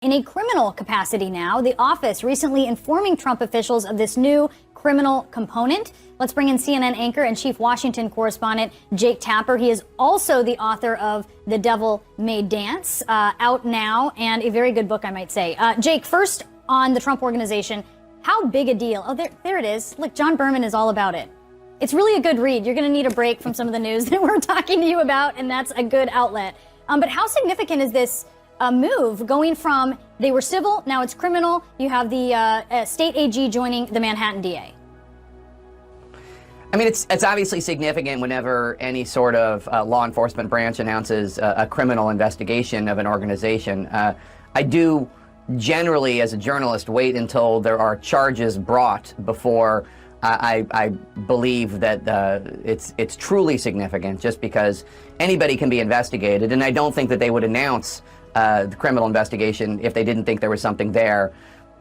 in a criminal capacity now. The office recently informing Trump officials of this new criminal component. Let's bring in CNN anchor and chief Washington correspondent Jake Tapper. He is also the author of The Devil May Dance, out now, and a very good book, I might say. Jake, first on the Trump Organization, how big a deal? Oh, there it is. Look, John Berman is all about it. It's really a good read. You're going to need a break from some of the news that we're talking to you about, and that's a good outlet. But how significant is this move going from they were civil, now it's criminal? You have the state AG joining the Manhattan DA. I mean, it's obviously significant whenever any sort of law enforcement branch announces a criminal investigation of an organization. I do generally, as a journalist, wait until there are charges brought before I believe that it's truly significant, just because anybody can be investigated, and I don't think that they would announce the criminal investigation if they didn't think there was something there.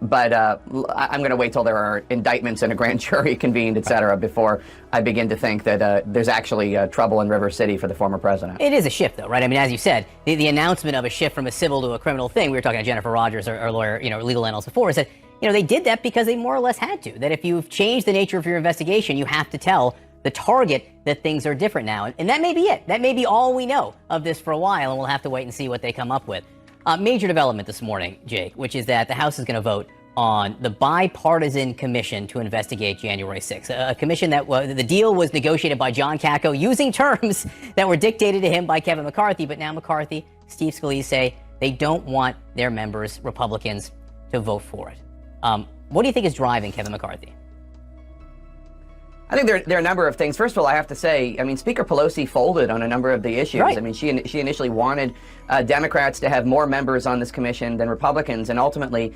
But I'm going to wait till there are indictments and a grand jury convened, et cetera, before I begin to think that there's actually trouble in River City for the former president. It is a shift, though, right? I mean, as you said, the announcement of a shift from a civil to a criminal thing, we were talking to Jennifer Rogers, our lawyer, legal analyst before, and said, they did that because they more or less had to. That if you've changed the nature of your investigation, you have to tell the target that things are different now. And that may be it. That may be all we know of this for a while, and we'll have to wait and see what they come up with. Major development this morning, Jake, which is that the House is going to vote on the bipartisan commission to investigate January 6th. A commission that the deal was negotiated by John Kakko using terms that were dictated to him by Kevin McCarthy. But now McCarthy, Steve Scalise say they don't want their members, Republicans, to vote for it. What do you think is driving Kevin McCarthy? I think there are a number of things. First of all, I have to say, I mean, Speaker Pelosi folded on a number of the issues. Right. I mean, she initially wanted Democrats to have more members on this commission than Republicans, and ultimately,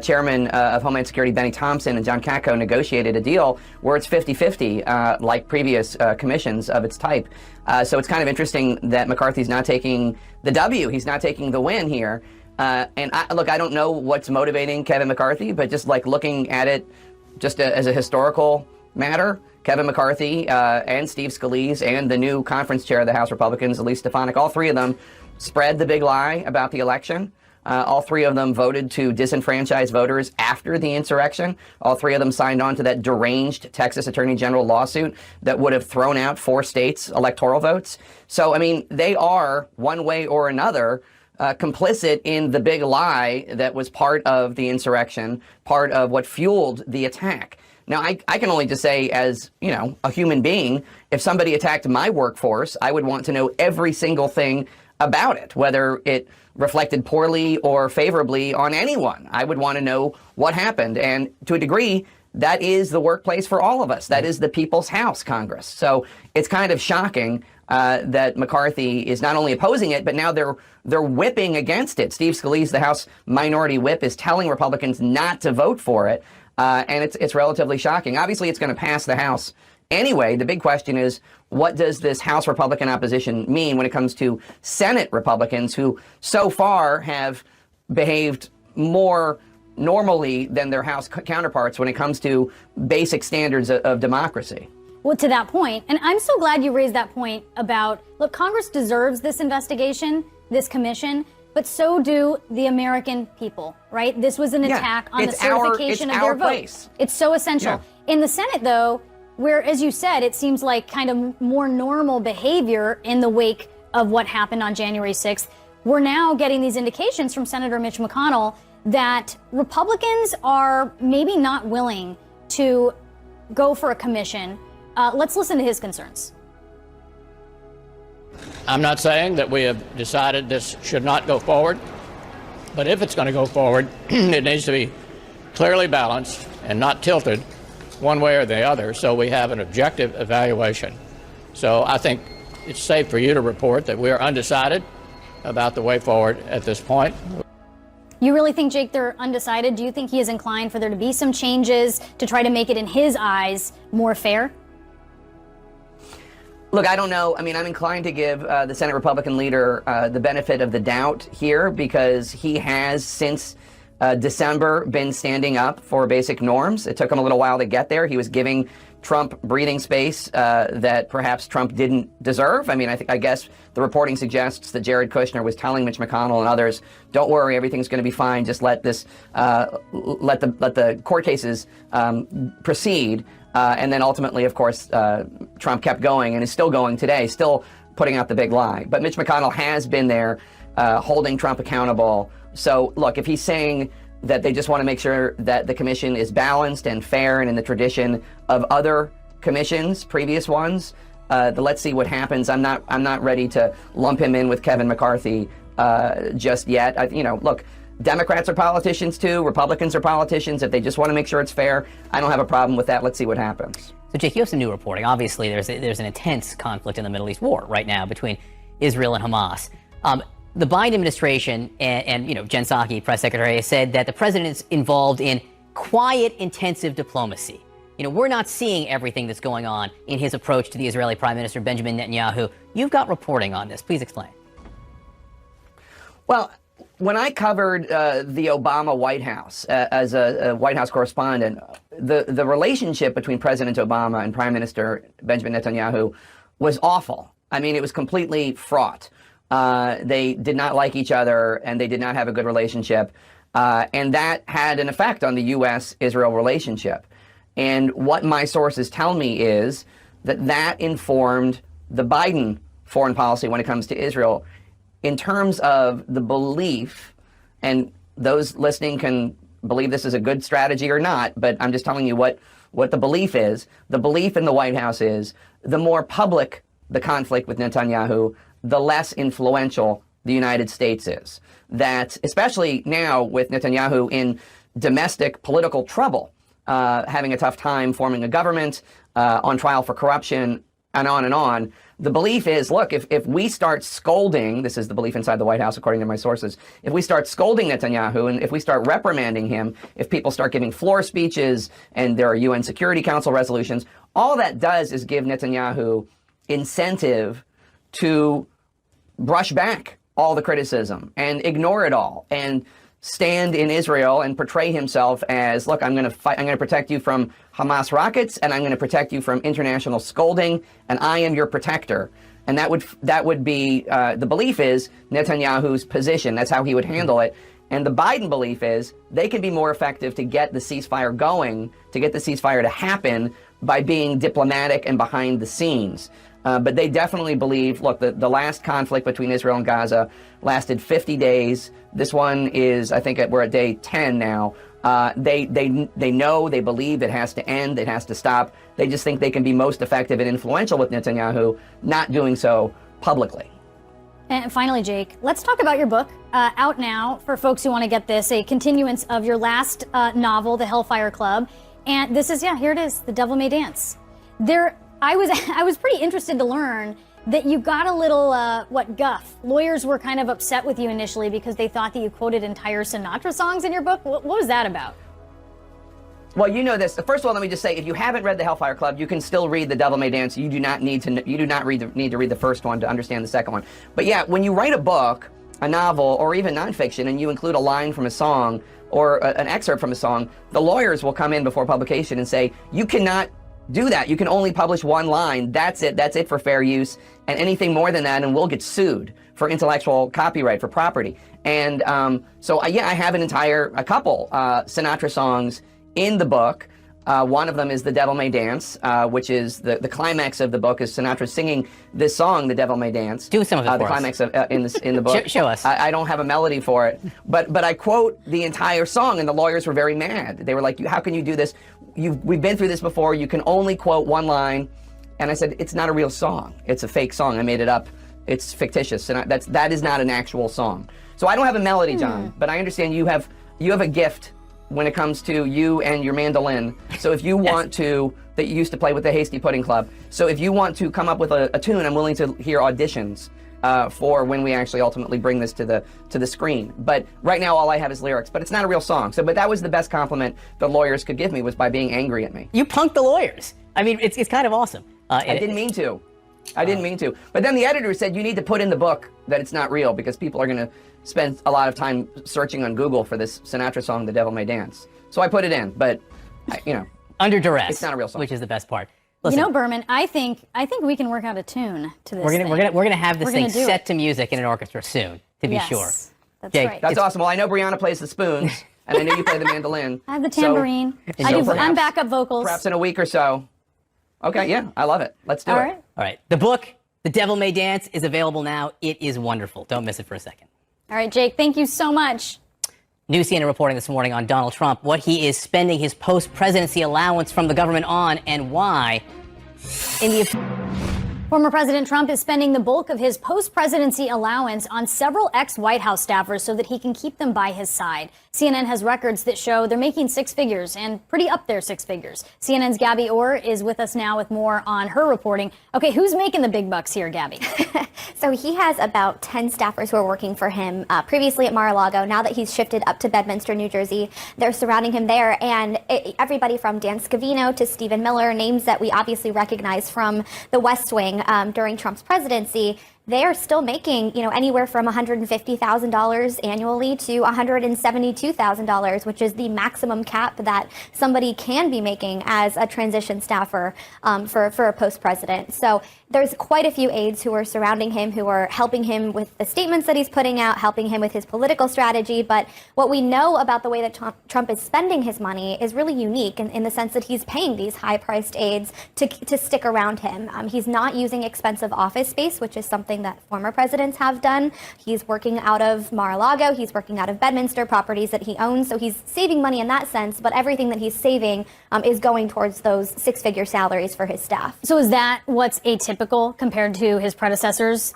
Chairman of Homeland Security Benny Thompson and John Kakko negotiated a deal where it's 50-50, like previous commissions of its type. So it's kind of interesting that McCarthy's not taking the W. He's not taking the win here. And I don't know what's motivating Kevin McCarthy, but just like looking at it just as a historical matter, Kevin McCarthy and Steve Scalise and the new conference chair of the House Republicans, Elise Stefanik, all three of them spread the big lie about the election. All three of them voted to disenfranchise voters after the insurrection. All three of them signed on to that deranged Texas Attorney General lawsuit that would have thrown out 4 states' electoral votes. So, I mean, they are, one way or another, complicit in the big lie that was part of the insurrection, part of what fueled the attack. Now, I can only just say, as, a human being, if somebody attacked my workforce, I would want to know every single thing about it, whether it reflected poorly or favorably on anyone. I would want to know what happened. And to a degree, that is the workplace for all of us. That is the people's house, Congress. So it's kind of shocking that McCarthy is not only opposing it, but now they're whipping against it. Steve Scalise, the House Minority Whip, is telling Republicans not to vote for it. And it's relatively shocking. Obviously, it's going to pass the House anyway. The big question is, what does this House Republican opposition mean when it comes to Senate Republicans who so far have behaved more normally than their House counterparts when it comes to basic standards of democracy? Well, to that point, and I'm so glad you raised that point about, look, Congress deserves this investigation, this commission, but so do the American people, right? This was an attack on the certification of their votes. It's so essential. Yeah. In the Senate, though, where, as you said, it seems like kind of more normal behavior in the wake of what happened on January 6th, we're now getting these indications from Senator Mitch McConnell that Republicans are maybe not willing to go for a commission. Let's listen to his concerns. I'm not saying that we have decided this should not go forward, but if it's going to go forward, it needs to be clearly balanced and not tilted one way or the other, so we have an objective evaluation. So I think it's safe for you to report that we are undecided about the way forward at this point. You really think, Jake, they're undecided? Do you think he is inclined for there to be some changes to try to make it, in his eyes, more fair? Look, I don't know. I mean, I'm inclined to give the Senate Republican leader the benefit of the doubt here, because he has, since December, been standing up for basic norms. It took him a little while to get there. He was giving Trump breathing space that perhaps Trump didn't deserve. I mean, I guess the reporting suggests that Jared Kushner was telling Mitch McConnell and others, "Don't worry, everything's going to be fine. Just let this, let the court cases proceed." And then ultimately, of course, Trump kept going and is still going today, still putting out the big lie. But Mitch McConnell has been there holding Trump accountable. So look, if he's saying that they just want to make sure that the commission is balanced and fair and in the tradition of other commissions, previous ones, let's see what happens. I'm not ready to lump him in with Kevin McCarthy just yet. Look, Democrats are politicians too. Republicans are politicians. If they just want to make sure it's fair, I don't have a problem with that. Let's see what happens. So, Jake, you have some new reporting. Obviously, there's an intense conflict in the Middle East war right now between Israel and Hamas. The Biden administration and Jen Psaki, press secretary, has said that the president is involved in quiet, intensive diplomacy. We're not seeing everything that's going on in his approach to the Israeli Prime Minister Benjamin Netanyahu. You've got reporting on this. Please explain. Well, when I covered the Obama White House as a White House correspondent, the relationship between President Obama and Prime Minister Benjamin Netanyahu was awful. I mean, it was completely fraught. They did not like each other, and they did not have a good relationship. And that had an effect on the U.S.-Israel relationship. And what my sources tell me is that informed the Biden foreign policy when it comes to Israel in terms of the belief, and those listening can believe this is a good strategy or not, but I'm just telling you what the belief is. The belief in the White House is the more public the conflict with Netanyahu, the less influential the United States is. That, especially now with Netanyahu in domestic political trouble, having a tough time forming a government, on trial for corruption, and on, the belief is, look, if we start scolding, this is the belief inside the White House according to my sources, if we start scolding Netanyahu and if we start reprimanding him, if people start giving floor speeches and there are UN Security Council resolutions, all that does is give Netanyahu incentive to brush back all the criticism and ignore it all and stand in Israel and portray himself as, look, I'm going to fight, I'm going to protect you from Hamas rockets, and I'm going to protect you from international scolding, and I am your protector. And that would be the belief is Netanyahu's position. That's how he would handle it. And the Biden belief is they can be more effective to get the ceasefire going, to get the ceasefire to happen by being diplomatic and behind the scenes. But they definitely believe, look, the last conflict between Israel and Gaza lasted 50 days. This one is, I think we're at day 10 now. They know, they believe it has to end, it has to stop. They just think they can be most effective and influential with Netanyahu, not doing so publicly. And finally, Jake, let's talk about your book, out now for folks who want to get this, a continuance of your last novel, The Hellfire Club. And this is, here it is, The Devil May Dance. I was pretty interested to learn that you got a little, guff. Lawyers were kind of upset with you initially because they thought that you quoted entire Sinatra songs in your book. What was that about? Well, you know this. First of all, let me just say, if you haven't read The Hellfire Club, you can still read The Devil May Dance. You do not need to need to read the first one to understand the second one. But yeah, when you write a book, a novel, or even nonfiction, and you include a line from a song or an excerpt from a song, the lawyers will come in before publication and say, you cannot do that. You can only publish one line. That's it. That's it for fair use. And anything more than that, and we'll get sued for intellectual copyright, for property. And so, I have a couple Sinatra songs in the book. One of them is The Devil May Dance, which is the climax of the book is Sinatra singing this song, The Devil May Dance. Do some of it for the us. Climax of, in the book. Show us. I don't have a melody for it, but I quote the entire song, and the lawyers were very mad. They were like, how can you do this? We've been through this before. You can only quote one line. And I said, it's not a real song. It's a fake song. I made it up. It's fictitious. And that is not an actual song. So I don't have a melody, John, but I understand you have a gift when it comes to you and your mandolin. So if you want to, that you used to play with the Hasty Pudding Club. So if you want to come up with a tune, I'm willing to hear auditions for when we actually ultimately bring this to the screen. But right now, all I have is lyrics. But it's not a real song. But that was the best compliment the lawyers could give me, was by being angry at me. You punked the lawyers. I mean, it's kind of awesome. I didn't mean to. I didn't mean to. But then the editor said, you need to put in the book that it's not real, because people are going to spend a lot of time searching on Google for this Sinatra song, The Devil May Dance. So I put it in. But, Under duress. It's not a real song. Which is the best part. You Listen, know, Berman, I think we can work out a tune to this. we're gonna have this We're thing gonna do set it. to music in an orchestra soon, to be Yes, sure. That's Jake, right. That's awesome. Well, I know Brianna plays the spoons, and I know you play the mandolin. I have the So- tambourine. I'm perhaps- backup vocals. Perhaps in a week or so. Okay, yeah, I love it. Let's do All it. right. All right. The book, The Devil May Dance, is available now. It is wonderful. Don't miss it for a second. All right, Jake, thank you so much. New CNN reporting this morning on Donald Trump, what he is spending his post-presidency allowance from the government on and why. In the Former President Trump is spending the bulk of his post-presidency allowance on several ex-White House staffers so that he can keep them by his side. CNN has records that show they're making six figures and pretty up there six figures. CNN's Gabby Orr is with us now with more on her reporting. Okay, who's making the big bucks here, Gabby? So he has about 10 staffers who are working for him previously at Mar-a-Lago. Now that he's shifted up to Bedminster, New Jersey, they're surrounding him there. And everybody from Dan Scavino to Stephen Miller, names that we obviously recognize from the West Wing during Trump's presidency, they are still making, anywhere from $150,000 annually to $172,000, which is the maximum cap that somebody can be making as a transition staffer for a post-president. So there's quite a few aides who are surrounding him, who are helping him with the statements that he's putting out, helping him with his political strategy. But what we know about the way that Trump is spending his money is really unique in the sense that he's paying these high-priced aides to stick around him. He's not using expensive office space, which is something that former presidents have done. He's working out of Mar-a-Lago. He's working out of Bedminster, properties that he owns. So he's saving money in that sense, but everything that he's saving is going towards those six-figure salaries for his staff. So is that what's atypical compared to his predecessors,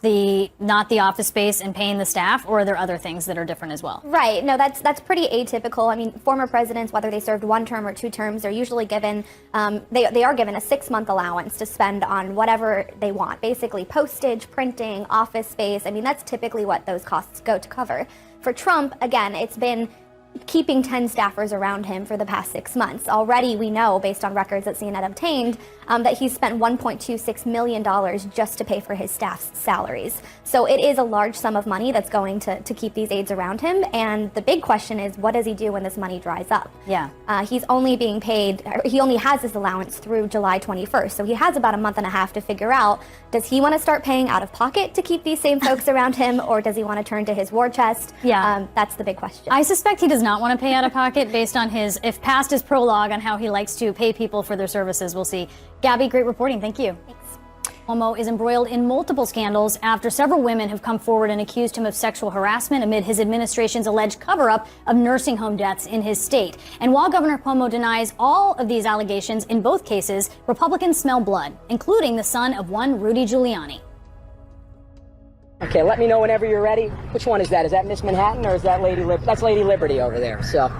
not the office space and paying the staff, or are there other things that are different as well? Right. No, that's pretty atypical. I mean, former presidents, whether they served one term or two terms, they're usually given, they are given a 6-month allowance to spend on whatever they want, basically postage, printing, office space. I mean, that's typically what those costs go to cover. For Trump, again, it's been keeping 10 staffers around him for the past 6 months. Already we know, based on records that CNN obtained, that he's spent $1.26 million just to pay for his staff's salaries. So it is a large sum of money that's going to keep these aides around him. And the big question is, what does he do when this money dries up? Yeah. He's only being paid, he only has his allowance through July 21st. So he has about a month and a half to figure out, does he want to start paying out of pocket to keep these same folks around him, or does he want to turn to his war chest? Yeah. That's the big question. I suspect he does not want to pay out of pocket based on if past his prologue on how he likes to pay people for their services. We'll see. Gabby, great reporting. Thank you. Thanks. Cuomo is embroiled in multiple scandals after several women have come forward and accused him of sexual harassment amid his administration's alleged cover-up of nursing home deaths in his state. And while Governor Cuomo denies all of these allegations, in both cases, Republicans smell blood, including the son of one Rudy Giuliani. Okay, let me know whenever you're ready. Which one is that? Is that Miss Manhattan or is that That's Lady Liberty over there. So,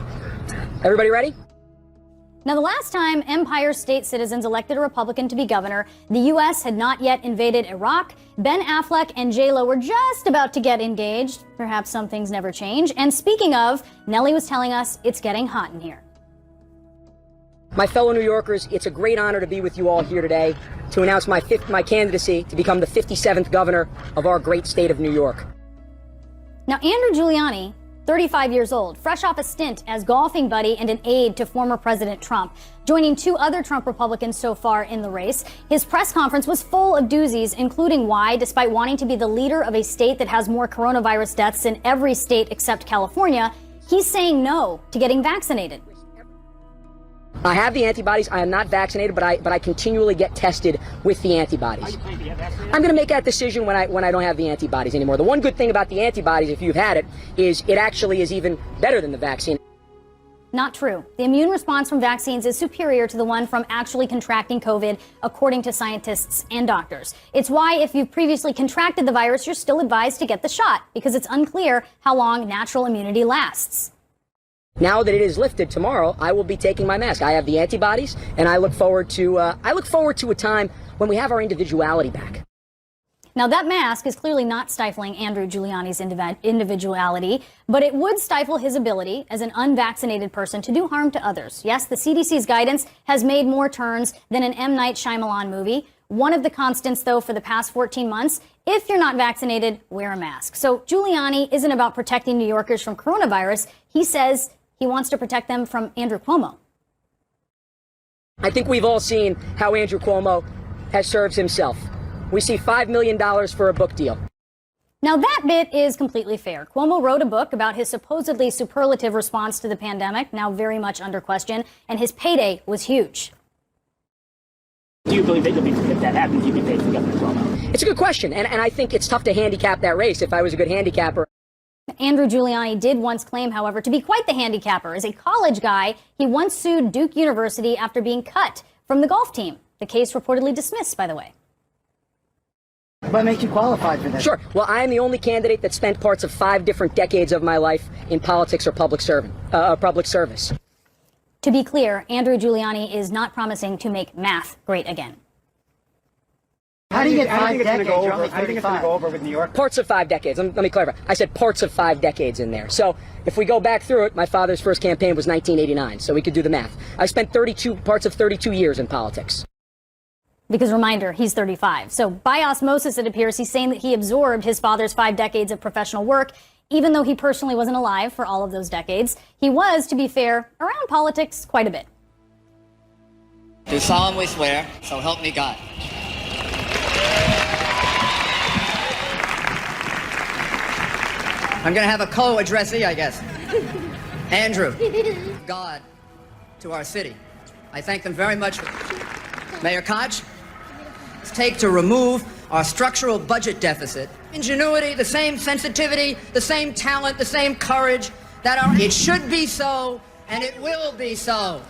everybody ready? Now, the last time Empire State citizens elected a Republican to be governor, the U.S. had not yet invaded Iraq. Ben Affleck and J.Lo were just about to get engaged. Perhaps some things never change. And speaking of, Nellie was telling us it's getting hot in here. My fellow New Yorkers, it's a great honor to be with you all here today to announce my candidacy to become the 57th governor of our great state of New York. Now, Andrew Giuliani, 35 years old, fresh off a stint as golfing buddy and an aide to former President Trump, joining two other Trump Republicans so far in the race. His press conference was full of doozies, including why, despite wanting to be the leader of a state that has more coronavirus deaths than every state except California, he's saying no to getting vaccinated. I have the antibodies. I am not vaccinated, but I continually get tested with the antibodies. I'm going to make that decision when I don't have the antibodies anymore. The one good thing about the antibodies, if you've had it, is it actually is even better than the vaccine. Not true. The immune response from vaccines is superior to the one from actually contracting COVID, according to scientists and doctors. It's why if you've previously contracted the virus, you're still advised to get the shot, because it's unclear how long natural immunity lasts. Now that it is lifted tomorrow, I will be taking my mask. I have the antibodies, and I look forward to a time when we have our individuality back. Now, that mask is clearly not stifling Andrew Giuliani's individuality, but it would stifle his ability as an unvaccinated person to do harm to others. Yes, the CDC's guidance has made more turns than an M. Night Shyamalan movie. One of the constants, though, for the past 14 months, if you're not vaccinated, wear a mask. So Giuliani isn't about protecting New Yorkers from coronavirus. He says he wants to protect them from Andrew Cuomo. I think we've all seen how Andrew Cuomo has served himself. We see $5 million for a book deal. Now, that bit is completely fair. Cuomo wrote a book about his supposedly superlative response to the pandemic, now very much under question, and his payday was huge. Do you believe that if that happens, you can pay for Governor Cuomo? It's a good question, and I think it's tough to handicap that race if I was a good handicapper. Andrew Giuliani did once claim, however, to be quite the handicapper. As a college guy, he once sued Duke University after being cut from the golf team. The case reportedly dismissed, by the way. What makes you qualified for this? Sure. Well, I am the only candidate that spent parts of 5 different decades of my life in politics or public service. To be clear, Andrew Giuliani is not promising to make math great again. How do you get 5 decades? I think it's going to go over with New York. Parts of 5 decades. Let me clarify. I said parts of 5 decades in there. So if we go back through it, my father's first campaign was 1989, so we could do the math. I spent parts of 32 years in politics. Because, reminder, he's 35. So by osmosis, it appears he's saying that he absorbed his father's 5 decades of professional work, even though he personally wasn't alive for all of those decades. He was, to be fair, around politics quite a bit. Do solemnly swear, so help me God. I'm going to have a co-addressee, I guess. Andrew, God, to our city. I thank them very much. Mayor Koch, take to remove our structural budget deficit. Ingenuity, the same sensitivity, the same talent, the same courage it should be so, and it will be so.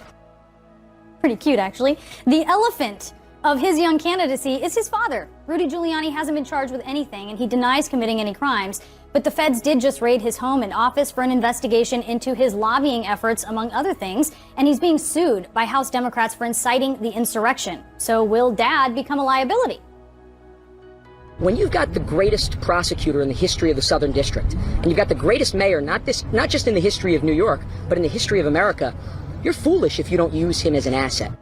Pretty cute, actually. The elephant of his young candidacy is his father. Rudy Giuliani hasn't been charged with anything, and he denies committing any crimes. But the feds did just raid his home and office for an investigation into his lobbying efforts, among other things, and he's being sued by House Democrats for inciting the insurrection. So will Dad become a liability? When you've got the greatest prosecutor in the history of the Southern District, and you've got the greatest mayor, not just in the history of New York, but in the history of America, you're foolish if you don't use him as an asset.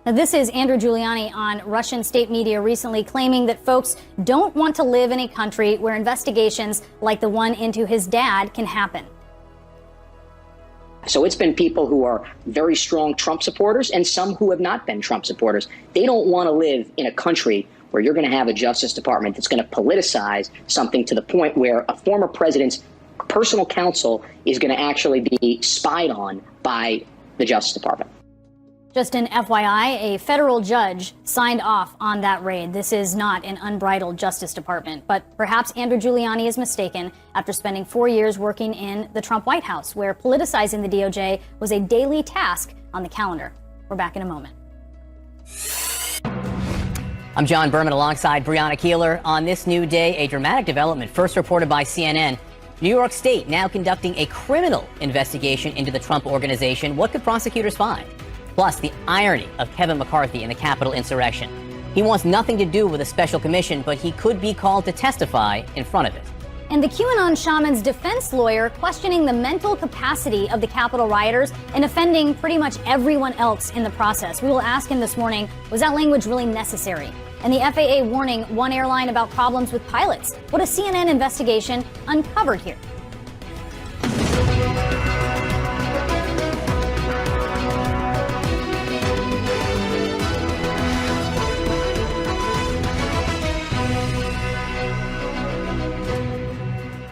Now, this is Andrew Giuliani on Russian state media recently claiming that folks don't want to live in a country where investigations like the one into his dad can happen. So it's been people who are very strong Trump supporters and some who have not been Trump supporters. They don't want to live in a country where you're going to have a Justice Department that's going to politicize something to the point where a former president's personal counsel is going to actually be spied on by the Justice Department. Just an FYI, a federal judge signed off on that raid. This is not an unbridled Justice Department, but perhaps Andrew Giuliani is mistaken after spending 4 years working in the Trump White House, where politicizing the DOJ was a daily task on the calendar. We're back in a moment. I'm John Berman alongside Brianna Keeler. On this new day, a dramatic development first reported by CNN. New York State now conducting a criminal investigation into the Trump Organization. What could prosecutors find? Plus, the irony of Kevin McCarthy in the Capitol insurrection. He wants nothing to do with a special commission, but he could be called to testify in front of it. And the QAnon shaman's defense lawyer questioning the mental capacity of the Capitol rioters and offending pretty much everyone else in the process. We will ask him this morning, was that language really necessary? And the FAA warning one airline about problems with pilots. What a CNN investigation uncovered here.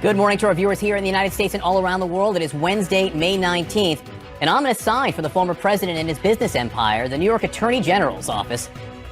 Good morning to our viewers here in the United States and all around the world. It is Wednesday, May 19th. An ominous sign for the former president and his business empire. The New York Attorney General's office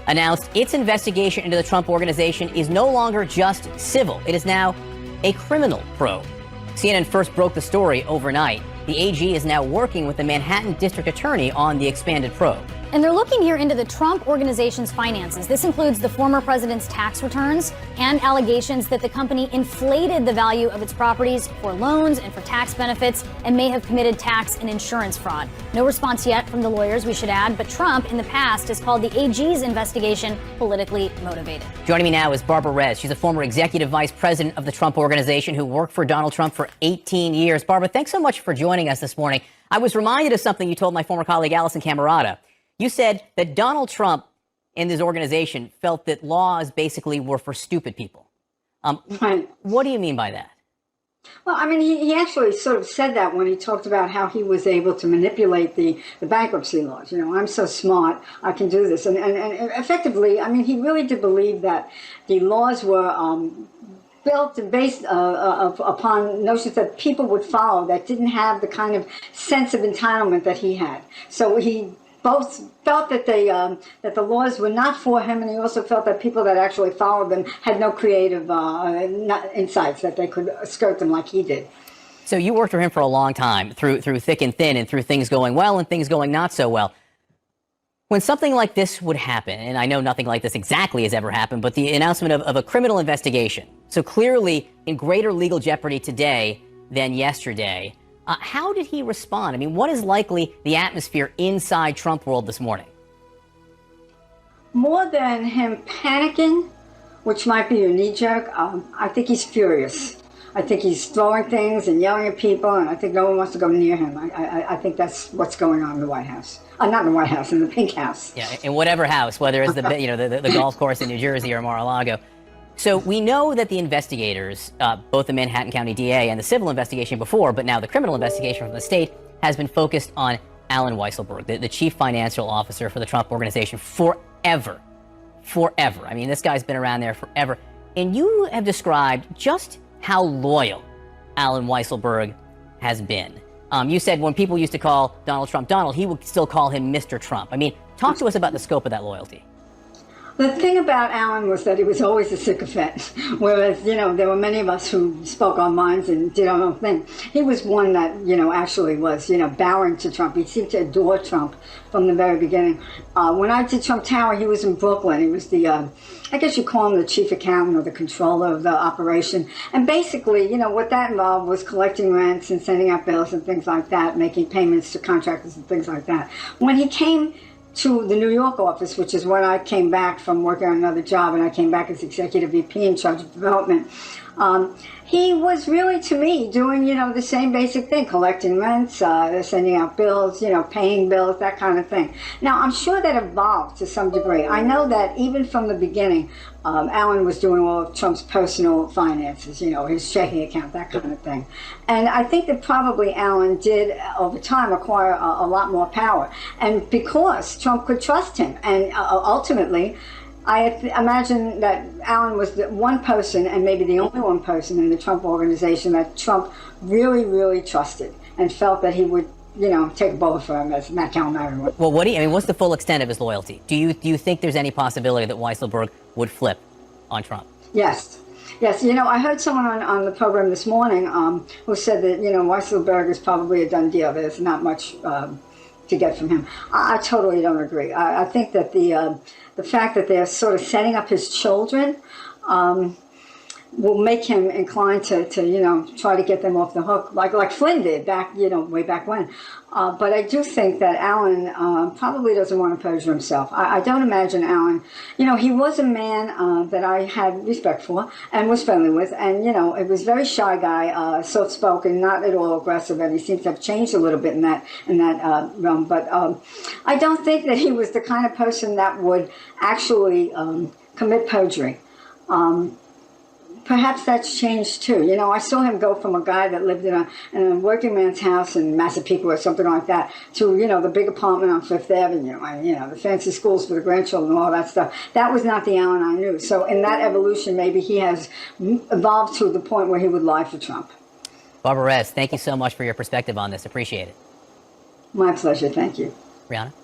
announced its investigation into the Trump Organization is no longer just civil. It is now a criminal probe. CNN first broke the story overnight. The AG is now working with the Manhattan District Attorney on the expanded probe. And they're looking here into the Trump Organization's finances. This includes the former president's tax returns and allegations that the company inflated the value of its properties for loans and for tax benefits and may have committed tax and insurance fraud. No response yet from the lawyers, we should add, but Trump in the past has called the AG's investigation politically motivated. Joining me now is Barbara Rez. She's a former executive vice president of the Trump Organization who worked for Donald Trump for 18 years. Barbara, thanks so much for joining us this morning. I was reminded of something you told my former colleague Allison Camerata. You said that Donald Trump and his organization felt that laws basically were for stupid people. What do you mean by that? Well, I mean, he actually sort of said that when he talked about how he was able to manipulate the bankruptcy laws. You know, I'm so smart, I can do this. And effectively, I mean, he really did believe that the laws were built and based upon notions that people would follow that didn't have the kind of sense of entitlement that he had. So he both felt that that the laws were not for him, and he also felt that people that actually followed them had no creative insights that they could skirt them like he did. So you worked for him for a long time, through thick and thin, and through things going well and things going not so well. When something like this would happen, and I know nothing like this exactly has ever happened, but the announcement of a criminal investigation, so clearly in greater legal jeopardy today than yesterday, how did he respond? I mean, what is likely the atmosphere inside Trump world this morning? More than him panicking, which might be a knee-jerk, I think he's furious. I think he's throwing things and yelling at people, and I think no one wants to go near him. I think that's what's going on in the White House. Not in the White House, in the Pink House. Yeah, in whatever house, whether it's the the golf course in New Jersey or Mar-a-Lago. So we know that the investigators, both the Manhattan County DA and the civil investigation before, but now the criminal investigation from the state, has been focused on Alan Weisselberg, the chief financial officer for the Trump Organization, forever. Forever. I mean, this guy's been around there forever. And you have described just how loyal Alan Weisselberg has been. You said when people used to call Donald Trump Donald, he would still call him Mr. Trump. I mean, talk to us about the scope of that loyalty. The thing about Alan was that he was always a sycophant, whereas, there were many of us who spoke our minds and did our own thing. He was one that, actually was, bowing to Trump. He seemed to adore Trump from the very beginning. When I did Trump Tower, he was in Brooklyn. He was the, I guess you call him the chief accountant or the controller of the operation. And basically, what that involved was collecting rents and sending out bills and things like that, making payments to contractors and things like that. When he came to the New York office, which is when I came back from working on another job, and I came back as executive VP in charge of development. He was really, to me, doing, the same basic thing, collecting rents, sending out bills, paying bills, that kind of thing. Now, I'm sure that evolved to some degree. I know that even from the beginning, Alan was doing all of Trump's personal finances, his checking account, that kind of thing. And I think that probably Alan did, over time, acquire a lot more power. And because Trump could trust him, and ultimately, I imagine that Alan was the one person, and maybe the only one person in the Trump Organization that Trump really, really trusted and felt that he would, take a bullet for him, as Matt Calamari would. Well, what's the full extent of his loyalty? Do you think there's any possibility that Weisselberg would flip on Trump? Yes. Yes, I heard someone on the program this morning who said that, Weisselberg is probably a done deal. There's not much to get from him. I totally don't agree. I think that the fact that they're sort of setting up his children will make him inclined to try to get them off the hook, like Flynn did back, way back when. But I do think that Alan probably doesn't want to perjure himself. I don't imagine Alan, he was a man that I had respect for and was friendly with, and it was a very shy guy, soft-spoken, not at all aggressive, and he seems to have changed a little bit in that realm. But I don't think that he was the kind of person that would actually commit perjury. Perhaps that's changed too. I saw him go from a guy that lived in a working man's house in Massapequa or something like that to, the big apartment on Fifth Avenue and, the fancy schools for the grandchildren and all that stuff. That was not the Alan I knew. So in that evolution, maybe he has evolved to the point where he would lie for Trump. Barbara Rez, thank you so much for your perspective on this. Appreciate it. My pleasure. Thank you. Brianna?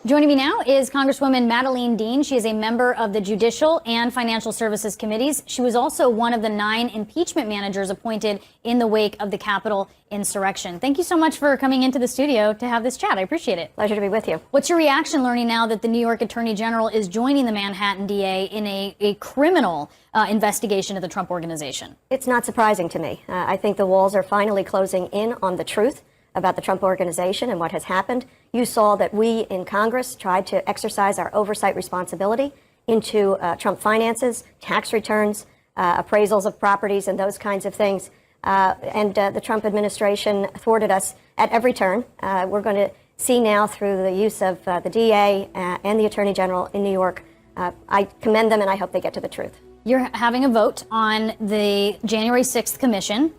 Joining me now is Congresswoman Madeleine Dean. She is a member of the Judicial and Financial Services Committees. She was also one of the 9 impeachment managers appointed in the wake of the Capitol insurrection. Thank you so much for coming into the studio to have this chat. I appreciate it. Pleasure to be with you. What's your reaction learning now that the New York Attorney General is joining the Manhattan DA in a criminal investigation of the Trump Organization? It's not surprising to me. I think the walls are finally closing in on the truth about the Trump Organization and what has happened. You saw that we in Congress tried to exercise our oversight responsibility into Trump finances, tax returns, appraisals of properties, and those kinds of things. And the Trump administration thwarted us at every turn. We're going to see now through the use of the DA and the Attorney General in New York. I commend them, and I hope they get to the truth. You're having a vote on the January 6th commission.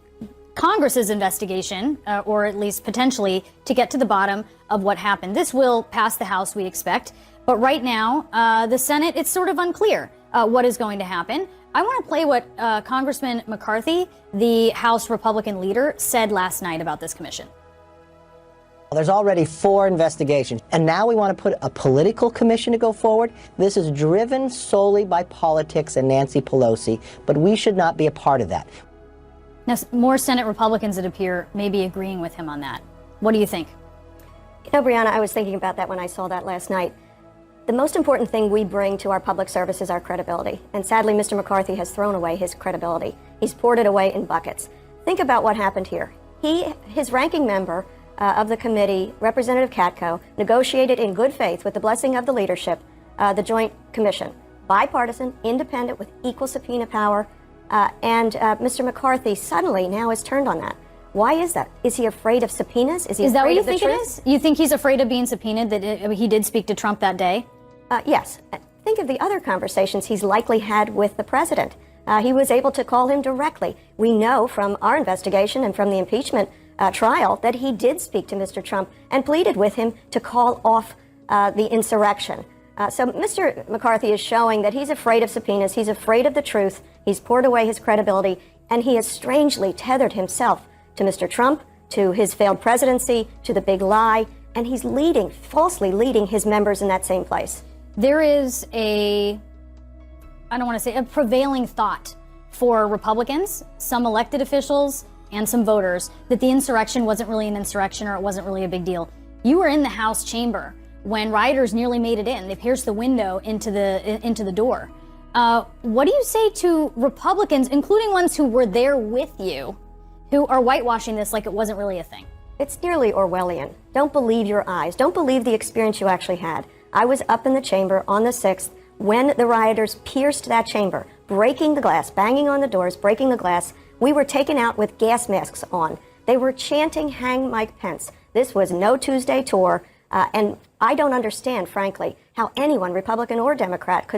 Congress's investigation, or at least potentially to get to the bottom of what happened. This will pass the House, we expect. But right now, the Senate, it's sort of unclear what is going to happen. I want to play what Congressman McCarthy, the House Republican leader, said last night about this commission. There's already 4 investigations, and now we want to put a political commission to go forward. This is driven solely by politics and Nancy Pelosi, but we should not be a part of that. Now, more Senate Republicans, it appear, may be agreeing with him on that. What do you think? You know, Brianna, I was thinking about that when I saw that last night. The most important thing we bring to our public service is our credibility. And sadly, Mr. McCarthy has thrown away his credibility. He's poured it away in buckets. Think about what happened here. His ranking member of the committee, Representative Katko, negotiated in good faith with the blessing of the leadership, the Joint Commission. Bipartisan, independent, with equal subpoena power. And Mr. McCarthy suddenly now has turned on that. Why is that? Is he afraid of subpoenas? Is that what you think it is? You think he's afraid of being subpoenaed, that he did speak to Trump that day? Yes. Think of the other conversations he's likely had with the president. He was able to call him directly. We know from our investigation and from the impeachment trial that he did speak to Mr. Trump and pleaded with him to call off the insurrection. So Mr. McCarthy is showing that he's afraid of subpoenas, he's afraid of the truth, he's poured away his credibility, and he has strangely tethered himself to Mr. Trump, to his failed presidency, to the big lie, and he's falsely leading his members in that same place. There is a prevailing thought for Republicans, some elected officials, and some voters, that the insurrection wasn't really an insurrection, or it wasn't really a big deal. You were in the House chamber when rioters nearly made it in. They pierced the window into the door. What do you say to Republicans, including ones who were there with you, who are whitewashing this like it wasn't really a thing? It's nearly Orwellian. Don't believe your eyes. Don't believe the experience you actually had. I was up in the chamber on the 6th when the rioters pierced that chamber, breaking the glass, banging on the doors, breaking the glass. We were taken out with gas masks on. They were chanting, "Hang Mike Pence." This was no Tuesday tour, and I don't understand, frankly, how anyone, Republican or Democrat, could